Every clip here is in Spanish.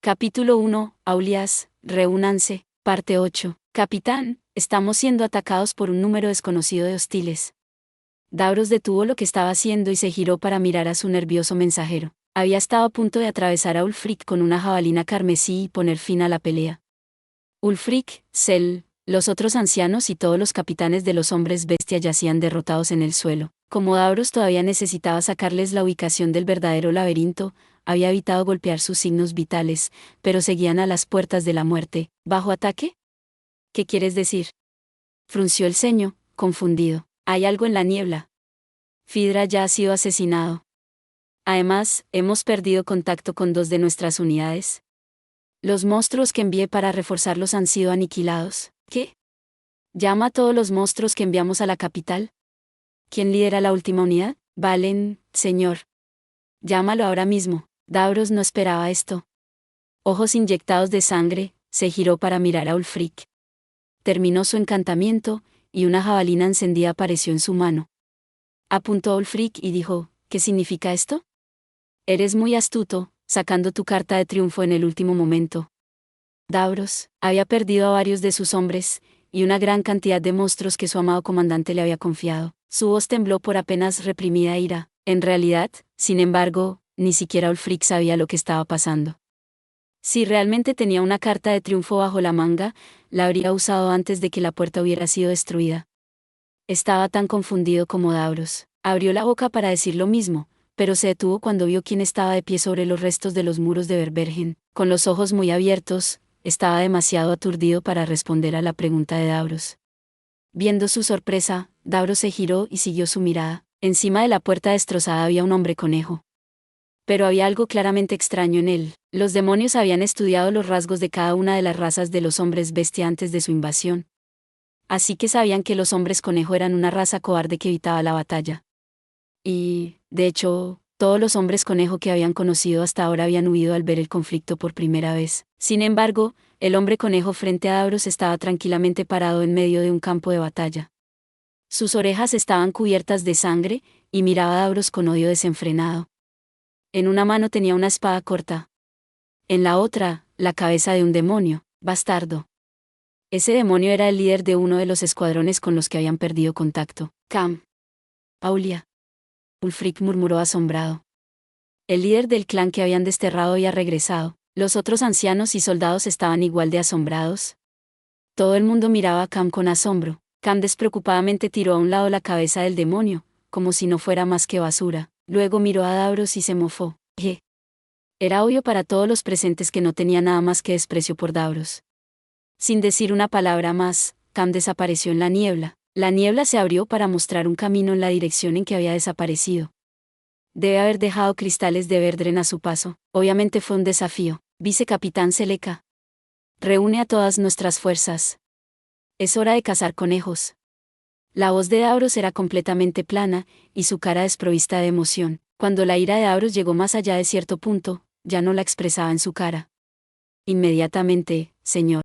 Capítulo 1, Aulias, reúnanse, parte 8. Capitán, estamos siendo atacados por un número desconocido de hostiles. Davros detuvo lo que estaba haciendo y se giró para mirar a su nervioso mensajero. Había estado a punto de atravesar a Ulfric con una jabalina carmesí y poner fin a la pelea. Ulfric, Sel, los otros ancianos y todos los capitanes de los hombres bestia yacían derrotados en el suelo. Como Davros todavía necesitaba sacarles la ubicación del verdadero laberinto, había evitado golpear sus signos vitales, pero seguían a las puertas de la muerte. ¿Bajo ataque? ¿Qué quieres decir? Frunció el ceño, confundido. Hay algo en la niebla. Fidra ya ha sido asesinado. Además, hemos perdido contacto con 2 de nuestras unidades. Los monstruos que envié para reforzarlos han sido aniquilados. ¿Qué? ¿Llama a todos los monstruos que enviamos a la capital? ¿Quién lidera la última unidad? Valen, señor. Llámalo ahora mismo. Davros no esperaba esto. Ojos inyectados de sangre, se giró para mirar a Ulfric. Terminó su encantamiento, y una jabalina encendida apareció en su mano. Apuntó a Ulfric y dijo, ¿qué significa esto? Eres muy astuto, sacando tu carta de triunfo en el último momento. Davros había perdido a varios de sus hombres, y una gran cantidad de monstruos que su amado comandante le había confiado. Su voz tembló por apenas reprimida ira. En realidad, sin embargo, ni siquiera Ulfric sabía lo que estaba pasando. Si realmente tenía una carta de triunfo bajo la manga, la habría usado antes de que la puerta hubiera sido destruida. Estaba tan confundido como Davros. Abrió la boca para decir lo mismo, pero se detuvo cuando vio quién estaba de pie sobre los restos de los muros de Verbergen. Con los ojos muy abiertos, estaba demasiado aturdido para responder a la pregunta de Davros. Viendo su sorpresa, Davros se giró y siguió su mirada. Encima de la puerta destrozada había un hombre conejo. Pero había algo claramente extraño en él. Los demonios habían estudiado los rasgos de cada una de las razas de los hombres bestia antes de su invasión. Así que sabían que los hombres conejo eran una raza cobarde que evitaba la batalla. Y, de hecho, todos los hombres conejo que habían conocido hasta ahora habían huido al ver el conflicto por primera vez. Sin embargo, el hombre conejo frente a Davros estaba tranquilamente parado en medio de un campo de batalla. Sus orejas estaban cubiertas de sangre, y miraba a Davros con odio desenfrenado. En una mano tenía una espada corta. En la otra, la cabeza de un demonio, bastardo. Ese demonio era el líder de uno de los escuadrones con los que habían perdido contacto. Cam. Aulia. Ulfric murmuró asombrado. El líder del clan que habían desterrado había regresado. Los otros ancianos y soldados estaban igual de asombrados. Todo el mundo miraba a Cam con asombro. Cam despreocupadamente tiró a un lado la cabeza del demonio, como si no fuera más que basura. Luego miró a Davros y se mofó. Era obvio para todos los presentes que no tenía nada más que desprecio por Davros. Sin decir una palabra más, Cam desapareció en la niebla. La niebla se abrió para mostrar un camino en la dirección en que había desaparecido. Debe haber dejado cristales de Verdren a su paso. Obviamente fue un desafío. Vicecapitán Seleka. Reúne a todas nuestras fuerzas. Es hora de cazar conejos. La voz de Davros era completamente plana, y su cara desprovista de emoción. Cuando la ira de Davros llegó más allá de cierto punto, ya no la expresaba en su cara. Inmediatamente, señor.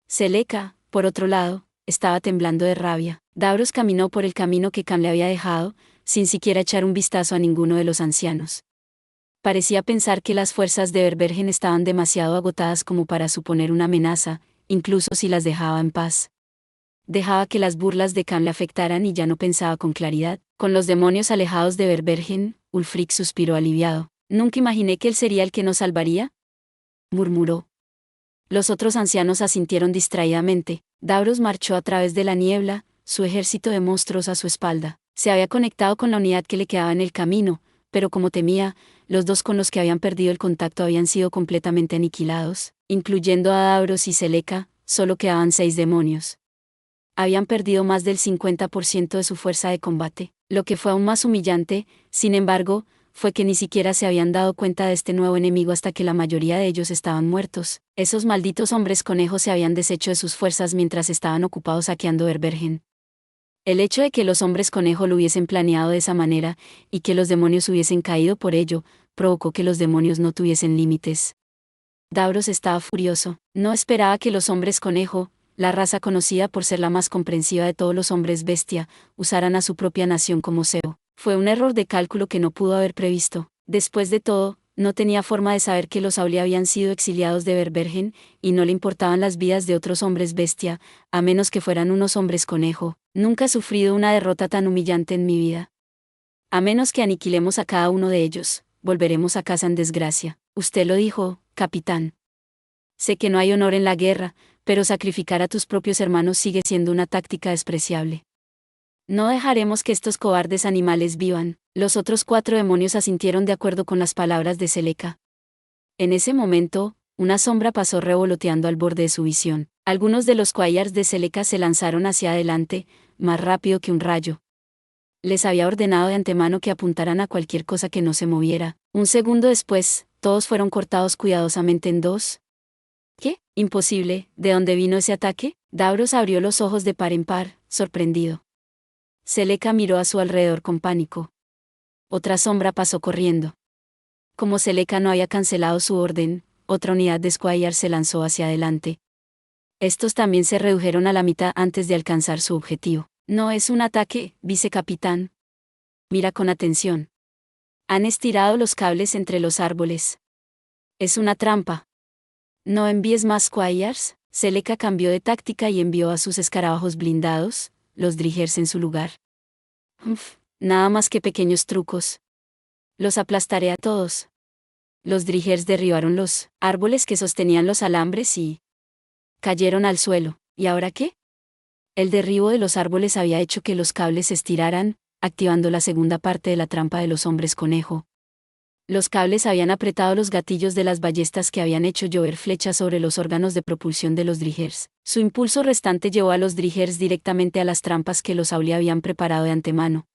Seleka, por otro lado, estaba temblando de rabia. Davros caminó por el camino que Cam le había dejado, sin siquiera echar un vistazo a ninguno de los ancianos. Parecía pensar que las fuerzas de Verbergen estaban demasiado agotadas como para suponer una amenaza, incluso si las dejaba en paz. Dejaba que las burlas de Cam le afectaran y ya no pensaba con claridad. Con los demonios alejados de Verbergen, Ulfric suspiró aliviado. «Nunca imaginé que él sería el que nos salvaría», murmuró. Los otros ancianos asintieron distraídamente. Davros marchó a través de la niebla, su ejército de monstruos a su espalda. Se había conectado con la unidad que le quedaba en el camino, pero como temía, los 2 con los que habían perdido el contacto habían sido completamente aniquilados, incluyendo a Davros y Seleka, solo quedaban 6 demonios. Habían perdido más del 50% de su fuerza de combate. Lo que fue aún más humillante, sin embargo, fue que ni siquiera se habían dado cuenta de este nuevo enemigo hasta que la mayoría de ellos estaban muertos. Esos malditos hombres conejos se habían deshecho de sus fuerzas mientras estaban ocupados saqueando Verbergen. El hecho de que los hombres conejo lo hubiesen planeado de esa manera, y que los demonios hubiesen caído por ello, provocó que los demonios no tuviesen límites. Davros estaba furioso. No esperaba que los hombres conejo, la raza conocida por ser la más comprensiva de todos los hombres bestia, usaran a su propia nación como cebo. Fue un error de cálculo que no pudo haber previsto. Después de todo, no tenía forma de saber que los Aulia habían sido exiliados de Berbergen, y no le importaban las vidas de otros hombres bestia, a menos que fueran unos hombres conejo. Nunca he sufrido una derrota tan humillante en mi vida. A menos que aniquilemos a cada uno de ellos, volveremos a casa en desgracia. Usted lo dijo, capitán. Sé que no hay honor en la guerra, pero sacrificar a tus propios hermanos sigue siendo una táctica despreciable. No dejaremos que estos cobardes animales vivan. Los otros 4 demonios asintieron de acuerdo con las palabras de Seleka. En ese momento, una sombra pasó revoloteando al borde de su visión. Algunos de los Quayars de Seleka se lanzaron hacia adelante, más rápido que un rayo. Les había ordenado de antemano que apuntaran a cualquier cosa que no se moviera. Un segundo después, todos fueron cortados cuidadosamente en 2. ¿Qué? Imposible. ¿De dónde vino ese ataque? Davros abrió los ojos de par en par, sorprendido. Seleka miró a su alrededor con pánico. Otra sombra pasó corriendo. Como Seleka no había cancelado su orden, otra unidad de Squire se lanzó hacia adelante. Estos también se redujeron a la mitad antes de alcanzar su objetivo. No es un ataque, vicecapitán. Mira con atención. Han estirado los cables entre los árboles. Es una trampa. ¿No envíes más Squires? Seleka cambió de táctica y envió a sus escarabajos blindados, los Drigers en su lugar. Nada más que pequeños trucos. Los aplastaré a todos. Los Drigers derribaron los árboles que sostenían los alambres y cayeron al suelo. ¿Y ahora qué? El derribo de los árboles había hecho que los cables se estiraran, activando la segunda parte de la trampa de los hombres conejo. Los cables habían apretado los gatillos de las ballestas que habían hecho llover flechas sobre los órganos de propulsión de los Drigers. Su impulso restante llevó a los Drigers directamente a las trampas que los Aulia habían preparado de antemano.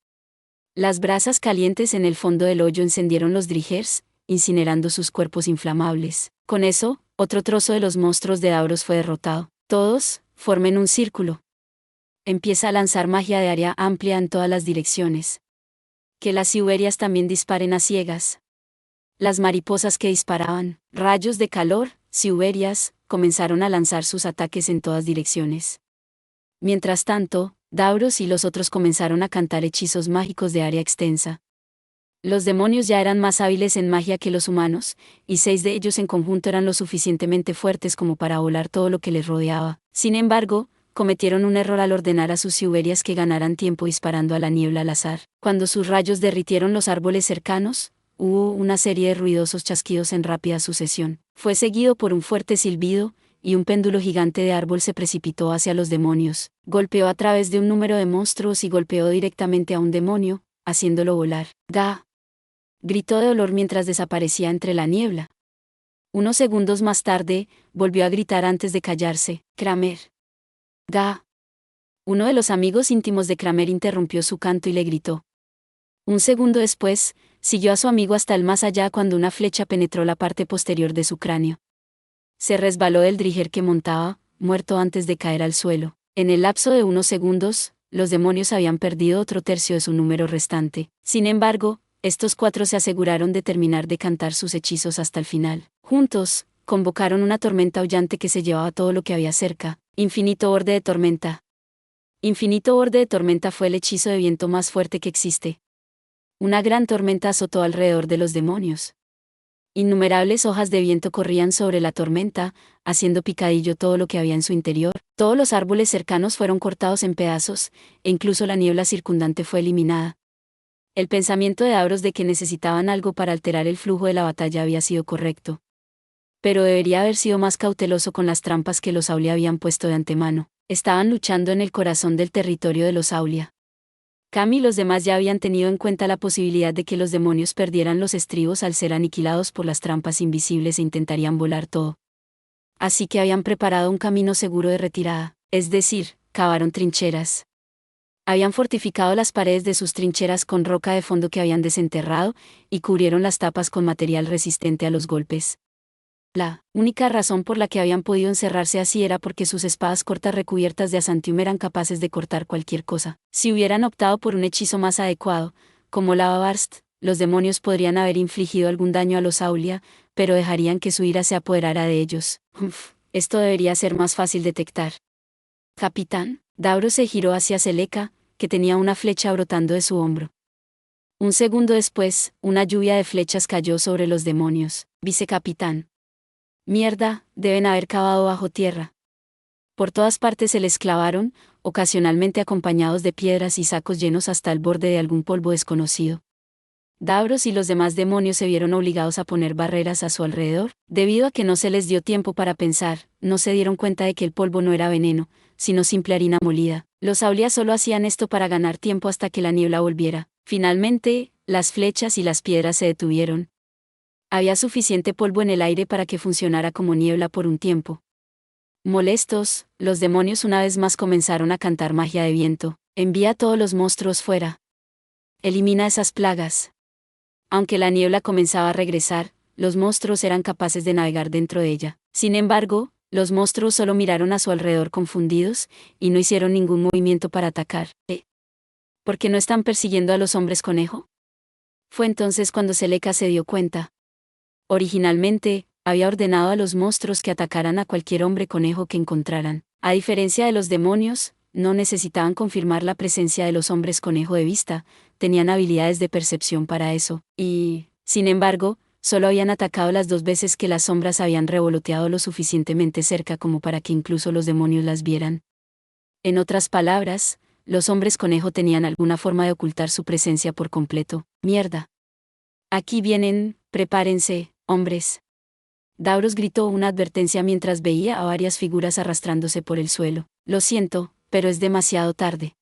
Las brasas calientes en el fondo del hoyo encendieron los Drigers, incinerando sus cuerpos inflamables. Con eso, otro trozo de los monstruos de Davros fue derrotado. Todos, formen un círculo. Empieza a lanzar magia de área amplia en todas las direcciones. Que las Siuberias también disparen a ciegas. Las mariposas que disparaban rayos de calor, Siuberias, comenzaron a lanzar sus ataques en todas direcciones. Mientras tanto, Davros y los otros comenzaron a cantar hechizos mágicos de área extensa. Los demonios ya eran más hábiles en magia que los humanos, y 6 de ellos en conjunto eran lo suficientemente fuertes como para volar todo lo que les rodeaba. Sin embargo, cometieron un error al ordenar a sus Siuberias que ganaran tiempo disparando a la niebla al azar. Cuando sus rayos derritieron los árboles cercanos, hubo una serie de ruidosos chasquidos en rápida sucesión. Fue seguido por un fuerte silbido, y un péndulo gigante de árbol se precipitó hacia los demonios. Golpeó a través de un número de monstruos y golpeó directamente a un demonio, haciéndolo volar. ¡Ga! Gritó de dolor mientras desaparecía entre la niebla. Unos segundos más tarde, volvió a gritar antes de callarse. Kramer. ¡Ga! Uno de los amigos íntimos de Kramer interrumpió su canto y le gritó. Un segundo después, siguió a su amigo hasta el más allá cuando una flecha penetró la parte posterior de su cráneo. Se resbaló del Driger que montaba, muerto antes de caer al suelo. En el lapso de unos segundos, los demonios habían perdido otro tercio de su número restante. Sin embargo, estos 4 se aseguraron de terminar de cantar sus hechizos hasta el final. Juntos, convocaron una tormenta aullante que se llevaba todo lo que había cerca. Infinito borde de tormenta. Infinito borde de tormenta fue el hechizo de viento más fuerte que existe. Una gran tormenta azotó alrededor de los demonios. Innumerables hojas de viento corrían sobre la tormenta, haciendo picadillo todo lo que había en su interior. Todos los árboles cercanos fueron cortados en pedazos, e incluso la niebla circundante fue eliminada. El pensamiento de Davros de que necesitaban algo para alterar el flujo de la batalla había sido correcto. Pero debería haber sido más cauteloso con las trampas que los Aulia habían puesto de antemano. Estaban luchando en el corazón del territorio de los Aulia. Cam y los demás ya habían tenido en cuenta la posibilidad de que los demonios perdieran los estribos al ser aniquilados por las trampas invisibles e intentarían volar todo. Así que habían preparado un camino seguro de retirada, es decir, cavaron trincheras. Habían fortificado las paredes de sus trincheras con roca de fondo que habían desenterrado, y cubrieron las tapas con material resistente a los golpes. La única razón por la que habían podido encerrarse así era porque sus espadas cortas recubiertas de asantium eran capaces de cortar cualquier cosa. Si hubieran optado por un hechizo más adecuado, como la Babarst, los demonios podrían haber infligido algún daño a los Aulia, pero dejarían que su ira se apoderara de ellos. Esto debería ser más fácil detectar. Capitán, Davros se giró hacia Seleka, que tenía una flecha brotando de su hombro. Un segundo después, una lluvia de flechas cayó sobre los demonios. Vicecapitán. Mierda, deben haber cavado bajo tierra. Por todas partes se les clavaron, ocasionalmente acompañados de piedras y sacos llenos hasta el borde de algún polvo desconocido. Davros y los demás demonios se vieron obligados a poner barreras a su alrededor, debido a que no se les dio tiempo para pensar, no se dieron cuenta de que el polvo no era veneno, sino simple harina molida. Los Aulias solo hacían esto para ganar tiempo hasta que la niebla volviera. Finalmente, las flechas y las piedras se detuvieron. Había suficiente polvo en el aire para que funcionara como niebla por un tiempo. Molestos, los demonios una vez más comenzaron a cantar magia de viento. Envía a todos los monstruos fuera. Elimina esas plagas. Aunque la niebla comenzaba a regresar, los monstruos eran capaces de navegar dentro de ella. Sin embargo, los monstruos solo miraron a su alrededor confundidos, y no hicieron ningún movimiento para atacar. ¿Por qué no están persiguiendo a los hombres conejo? Fue entonces cuando Celeca se dio cuenta. Originalmente, había ordenado a los monstruos que atacaran a cualquier hombre conejo que encontraran. A diferencia de los demonios, no necesitaban confirmar la presencia de los hombres conejo de vista, tenían habilidades de percepción para eso, y, sin embargo, solo habían atacado las 2 veces que las sombras habían revoloteado lo suficientemente cerca como para que incluso los demonios las vieran. En otras palabras, los hombres conejo tenían alguna forma de ocultar su presencia por completo. Mierda. Aquí vienen, prepárense, hombres. Davros gritó una advertencia mientras veía a varias figuras arrastrándose por el suelo. Lo siento, pero es demasiado tarde.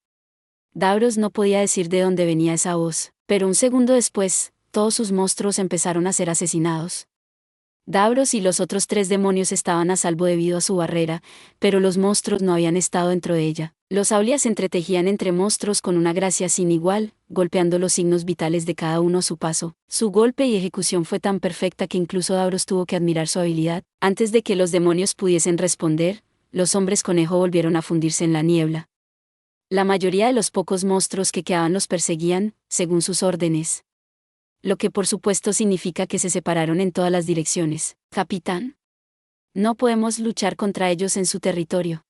Davros no podía decir de dónde venía esa voz, pero un segundo después, todos sus monstruos empezaron a ser asesinados. Davros y los otros 3 demonios estaban a salvo debido a su barrera, pero los monstruos no habían estado dentro de ella. Los Aulias se entretejían entre monstruos con una gracia sin igual, golpeando los signos vitales de cada uno a su paso. Su golpe y ejecución fue tan perfecta que incluso Davros tuvo que admirar su habilidad. Antes de que los demonios pudiesen responder, los hombres conejo volvieron a fundirse en la niebla. La mayoría de los pocos monstruos que quedaban los perseguían, según sus órdenes. Lo que por supuesto significa que se separaron en todas las direcciones. Capitán. No podemos luchar contra ellos en su territorio.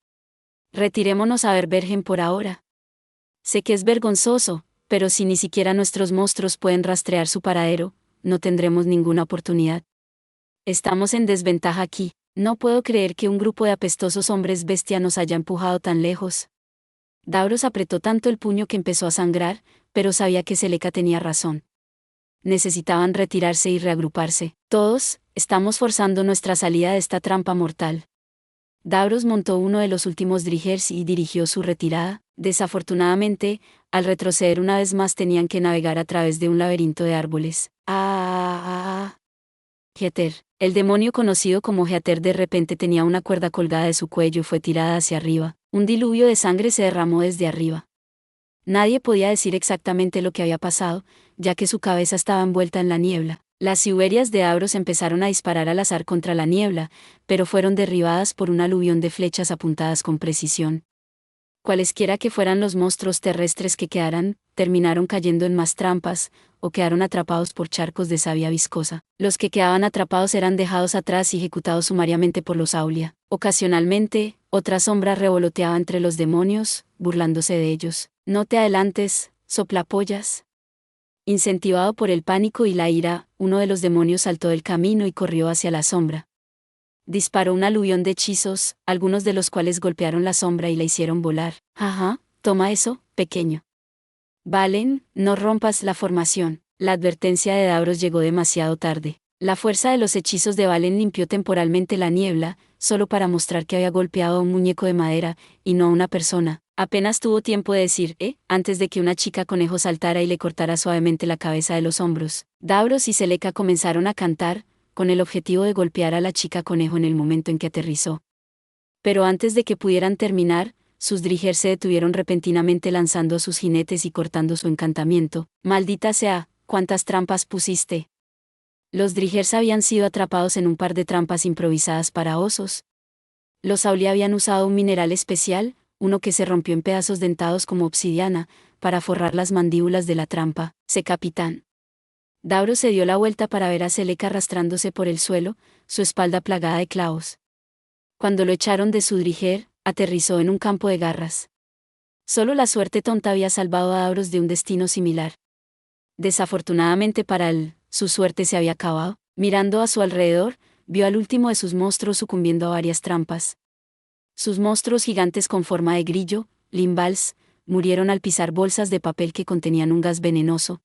Retirémonos a Verbergen por ahora. Sé que es vergonzoso, pero si ni siquiera nuestros monstruos pueden rastrear su paradero, no tendremos ninguna oportunidad. Estamos en desventaja aquí. No puedo creer que un grupo de apestosos hombres bestia nos haya empujado tan lejos. Davros apretó tanto el puño que empezó a sangrar, pero sabía que Celeca tenía razón. Necesitaban retirarse y reagruparse. Todos, estamos forzando nuestra salida de esta trampa mortal. Davros montó uno de los últimos drigers y dirigió su retirada. Desafortunadamente, al retroceder una vez más tenían que navegar a través de un laberinto de árboles. Heater. El demonio conocido como Heater de repente tenía una cuerda colgada de su cuello y fue tirada hacia arriba. Un diluvio de sangre se derramó desde arriba. Nadie podía decir exactamente lo que había pasado, ya que su cabeza estaba envuelta en la niebla. Las siuberias de Davros empezaron a disparar al azar contra la niebla, pero fueron derribadas por un aluvión de flechas apuntadas con precisión. Cualesquiera que fueran los monstruos terrestres que quedaran, terminaron cayendo en más trampas, o quedaron atrapados por charcos de savia viscosa. Los que quedaban atrapados eran dejados atrás y ejecutados sumariamente por los Aulia. Ocasionalmente, otra sombra revoloteaba entre los demonios, burlándose de ellos. No te adelantes, soplapollas. Incentivado por el pánico y la ira, uno de los demonios saltó del camino y corrió hacia la sombra. Disparó un aluvión de hechizos, algunos de los cuales golpearon la sombra y la hicieron volar. Ajá, toma eso, pequeño. Valen, no rompas la formación. La advertencia de Davros llegó demasiado tarde. La fuerza de los hechizos de Valen limpió temporalmente la niebla, solo para mostrar que había golpeado a un muñeco de madera, y no a una persona. Apenas tuvo tiempo de decir, antes de que una chica conejo saltara y le cortara suavemente la cabeza de los hombros. Davros y Celeca comenzaron a cantar, con el objetivo de golpear a la chica conejo en el momento en que aterrizó. Pero antes de que pudieran terminar, sus drigers se detuvieron repentinamente lanzando a sus jinetes y cortando su encantamiento. Maldita sea, ¿cuántas trampas pusiste? Los drigers habían sido atrapados en un par de trampas improvisadas para osos. Los Aulia habían usado un mineral especial, uno que se rompió en pedazos dentados como obsidiana, para forrar las mandíbulas de la trampa. Capitán. Davros se dio la vuelta para ver a Celeca arrastrándose por el suelo, su espalda plagada de clavos. Cuando lo echaron de su driger, aterrizó en un campo de garras. Solo la suerte tonta había salvado a Davros de un destino similar. Desafortunadamente para él, su suerte se había acabado. Mirando a su alrededor, vio al último de sus monstruos sucumbiendo a varias trampas. Sus monstruos gigantes con forma de grillo, limbals, murieron al pisar bolsas de papel que contenían un gas venenoso.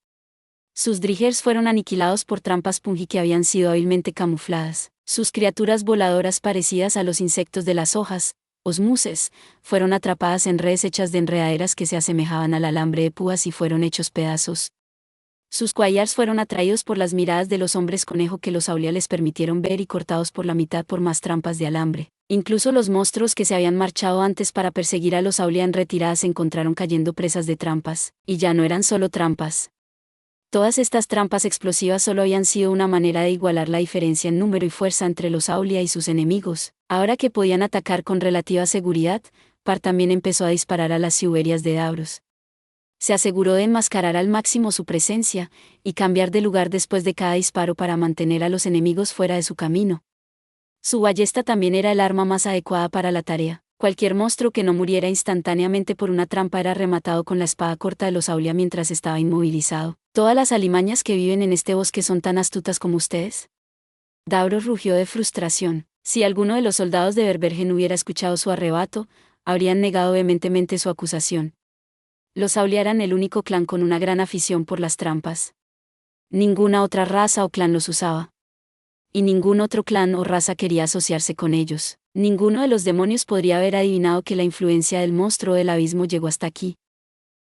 Sus drigers fueron aniquilados por trampas pungi que habían sido hábilmente camufladas. Sus criaturas voladoras parecidas a los insectos de las hojas, osmuses, fueron atrapadas en redes hechas de enredaderas que se asemejaban al alambre de púas y fueron hechos pedazos. Sus quaillars fueron atraídos por las miradas de los hombres conejo que los Aulia les permitieron ver y cortados por la mitad por más trampas de alambre. Incluso los monstruos que se habían marchado antes para perseguir a los Aulia en retirada se encontraron cayendo presas de trampas, y ya no eran solo trampas. Todas estas trampas explosivas solo habían sido una manera de igualar la diferencia en número y fuerza entre los Aulia y sus enemigos. Ahora que podían atacar con relativa seguridad, Par también empezó a disparar a las siuberias de Davros. Se aseguró de enmascarar al máximo su presencia, y cambiar de lugar después de cada disparo para mantener a los enemigos fuera de su camino. Su ballesta también era el arma más adecuada para la tarea. Cualquier monstruo que no muriera instantáneamente por una trampa era rematado con la espada corta de los Aulia mientras estaba inmovilizado. ¿Todas las alimañas que viven en este bosque son tan astutas como ustedes? Davros rugió de frustración. Si alguno de los soldados de Berbergen hubiera escuchado su arrebato, habrían negado vehementemente su acusación. Los Aulia eran el único clan con una gran afición por las trampas. Ninguna otra raza o clan los usaba. Y ningún otro clan o raza quería asociarse con ellos. Ninguno de los demonios podría haber adivinado que la influencia del monstruo del abismo llegó hasta aquí.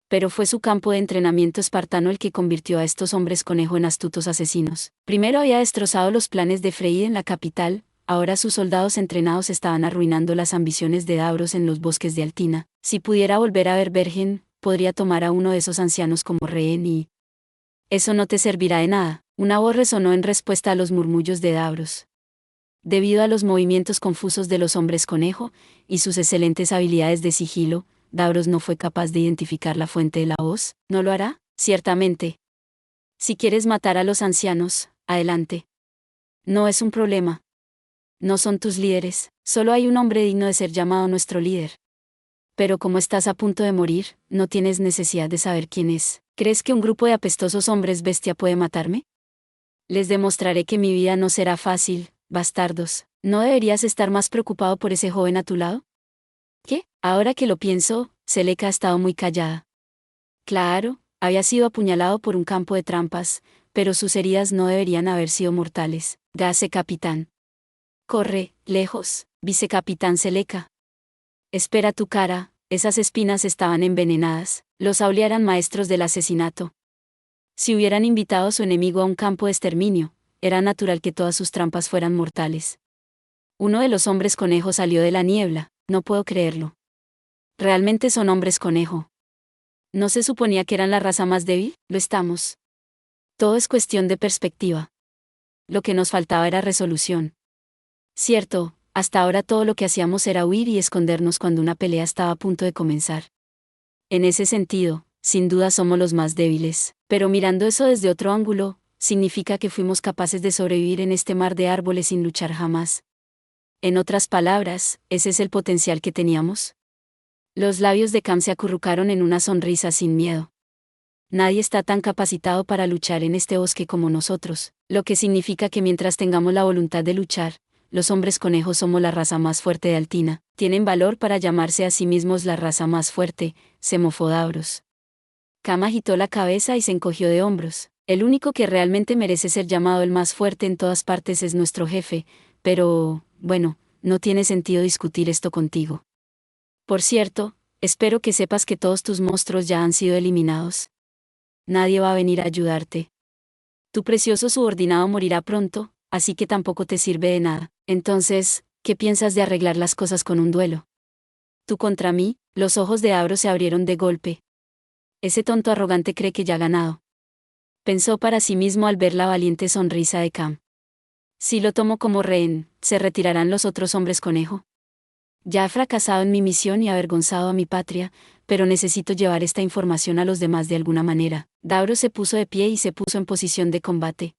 Pero fue su campo de entrenamiento espartano el que convirtió a estos hombres conejo en astutos asesinos. Primero había destrozado los planes de Frey en la capital, ahora sus soldados entrenados estaban arruinando las ambiciones de Davros en los bosques de Altina. Si pudiera volver a ver Bergen, podría tomar a uno de esos ancianos como rehén y... Eso no te servirá de nada. Una voz resonó en respuesta a los murmullos de Davros. Debido a los movimientos confusos de los hombres conejo, y sus excelentes habilidades de sigilo, Davros no fue capaz de identificar la fuente de la voz. ¿No lo hará? Ciertamente. Si quieres matar a los ancianos, adelante. No es un problema. No son tus líderes, solo hay un hombre digno de ser llamado nuestro líder. Pero como estás a punto de morir, no tienes necesidad de saber quién es. ¿Crees que un grupo de apestosos hombres bestia puede matarme? Les demostraré que mi vida no será fácil, bastardos. ¿No deberías estar más preocupado por ese joven a tu lado? ¿Qué? Ahora que lo pienso, Seleka ha estado muy callada. Claro, había sido apuñalado por un campo de trampas, pero sus heridas no deberían haber sido mortales. Gase capitán. Corre, lejos, vicecapitán Seleka. Espera tu cara, esas espinas estaban envenenadas. Los Aulia eran maestros del asesinato. Si hubieran invitado a su enemigo a un campo de exterminio, era natural que todas sus trampas fueran mortales. Uno de los hombres conejo salió de la niebla. No puedo creerlo. Realmente son hombres conejo. ¿No se suponía que eran la raza más débil? Lo estamos. Todo es cuestión de perspectiva. Lo que nos faltaba era resolución. Cierto, hasta ahora todo lo que hacíamos era huir y escondernos cuando una pelea estaba a punto de comenzar. En ese sentido, sin duda somos los más débiles, pero mirando eso desde otro ángulo, significa que fuimos capaces de sobrevivir en este mar de árboles sin luchar jamás. En otras palabras, ¿ese es el potencial que teníamos? Los labios de Cam se acurrucaron en una sonrisa sin miedo. Nadie está tan capacitado para luchar en este bosque como nosotros, lo que significa que mientras tengamos la voluntad de luchar, los hombres conejos somos la raza más fuerte de Altina. Tienen valor para llamarse a sí mismos la raza más fuerte, se mofó Davros. Cam agitó la cabeza y se encogió de hombros. El único que realmente merece ser llamado el más fuerte en todas partes es nuestro jefe, pero, bueno, no tiene sentido discutir esto contigo. Por cierto, espero que sepas que todos tus monstruos ya han sido eliminados. Nadie va a venir a ayudarte. Tu precioso subordinado morirá pronto, así que tampoco te sirve de nada. Entonces, ¿qué piensas de arreglar las cosas con un duelo? Tú contra mí. Los ojos de Davros se abrieron de golpe. Ese tonto arrogante cree que ya ha ganado. Pensó para sí mismo al ver la valiente sonrisa de Cam. Si lo tomo como rehén, ¿se retirarán los otros hombres conejo? Ya he fracasado en mi misión y avergonzado a mi patria, pero necesito llevar esta información a los demás de alguna manera. Davros se puso de pie y se puso en posición de combate.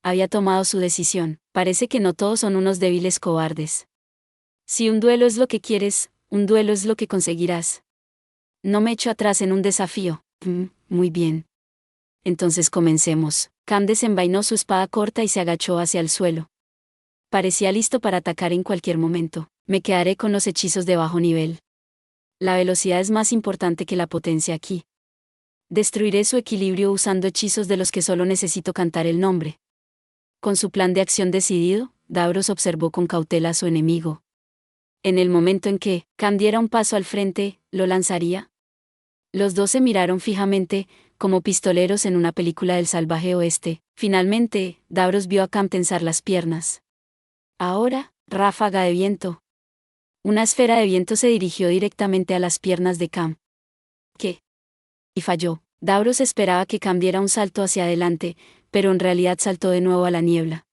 Había tomado su decisión. Parece que no todos son unos débiles cobardes. Si un duelo es lo que quieres, un duelo es lo que conseguirás. No me echo atrás en un desafío. Muy bien. entonces comencemos. Cam desenvainó su espada corta y se agachó hacia el suelo. Parecía listo para atacar en cualquier momento. Me quedaré con los hechizos de bajo nivel. La velocidad es más importante que la potencia aquí. Destruiré su equilibrio usando hechizos de los que solo necesito cantar el nombre. Con su plan de acción decidido, Davros observó con cautela a su enemigo. En el momento en que Cam diera un paso al frente, ¿lo lanzaría? Los dos se miraron fijamente, como pistoleros en una película del salvaje oeste. Finalmente, Davros vio a Cam tensar las piernas. Ahora, ráfaga de viento. Una esfera de viento se dirigió directamente a las piernas de Cam. ¿Qué? Y falló. Davros esperaba que Cam diera un salto hacia adelante, pero en realidad saltó de nuevo a la niebla.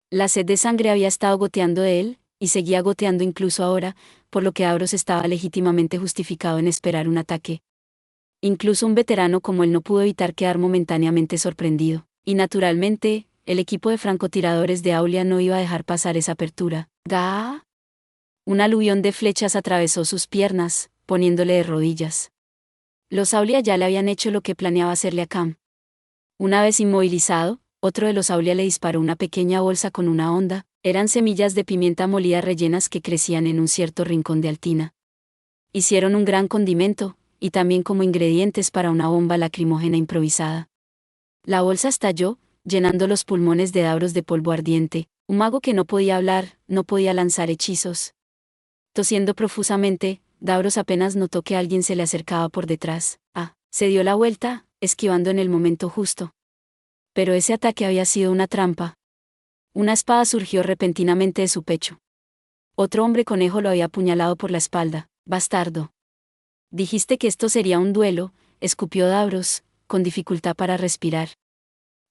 La sed de sangre había estado goteando de él, y seguía goteando incluso ahora, por lo que Davros estaba legítimamente justificado en esperar un ataque. Incluso un veterano como él no pudo evitar quedar momentáneamente sorprendido. Y naturalmente, el equipo de francotiradores de Aulia no iba a dejar pasar esa apertura. ¡Ga! Un aluvión de flechas atravesó sus piernas, poniéndole de rodillas. Los Aulia ya le habían hecho lo que planeaba hacerle a Cam. Una vez inmovilizado, otro de los Aulia le disparó una pequeña bolsa con una honda. Eran semillas de pimienta molida rellenas que crecían en un cierto rincón de Altina. Hicieron un gran condimento, y también como ingredientes para una bomba lacrimógena improvisada. La bolsa estalló, llenando los pulmones de Davros de polvo ardiente. Un mago que no podía hablar, no podía lanzar hechizos. Tosiendo profusamente, Davros apenas notó que alguien se le acercaba por detrás. Se dio la vuelta, esquivando en el momento justo. Pero ese ataque había sido una trampa. Una espada surgió repentinamente de su pecho. Otro hombre conejo lo había apuñalado por la espalda. «Bastardo. Dijiste que esto sería un duelo», escupió Davros, con dificultad para respirar.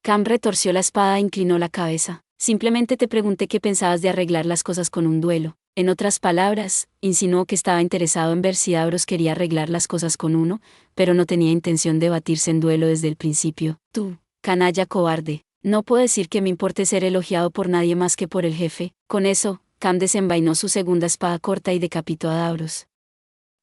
Cam retorció la espada e inclinó la cabeza. «Simplemente te pregunté qué pensabas de arreglar las cosas con un duelo». En otras palabras, insinuó que estaba interesado en ver si Davros quería arreglar las cosas con uno, pero no tenía intención de batirse en duelo desde el principio. «Tú, canalla cobarde. No puedo decir que me importe ser elogiado por nadie más que por el jefe». Con eso, Cam desenvainó su segunda espada corta y decapitó a Davros.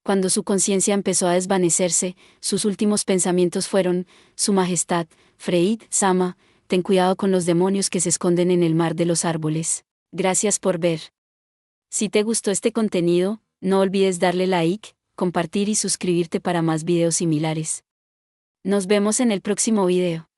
Cuando su conciencia empezó a desvanecerse, sus últimos pensamientos fueron: «Su Majestad, Freyd Sama, ten cuidado con los demonios que se esconden en el mar de los árboles». Gracias por ver. Si te gustó este contenido, no olvides darle like, compartir y suscribirte para más videos similares. Nos vemos en el próximo video.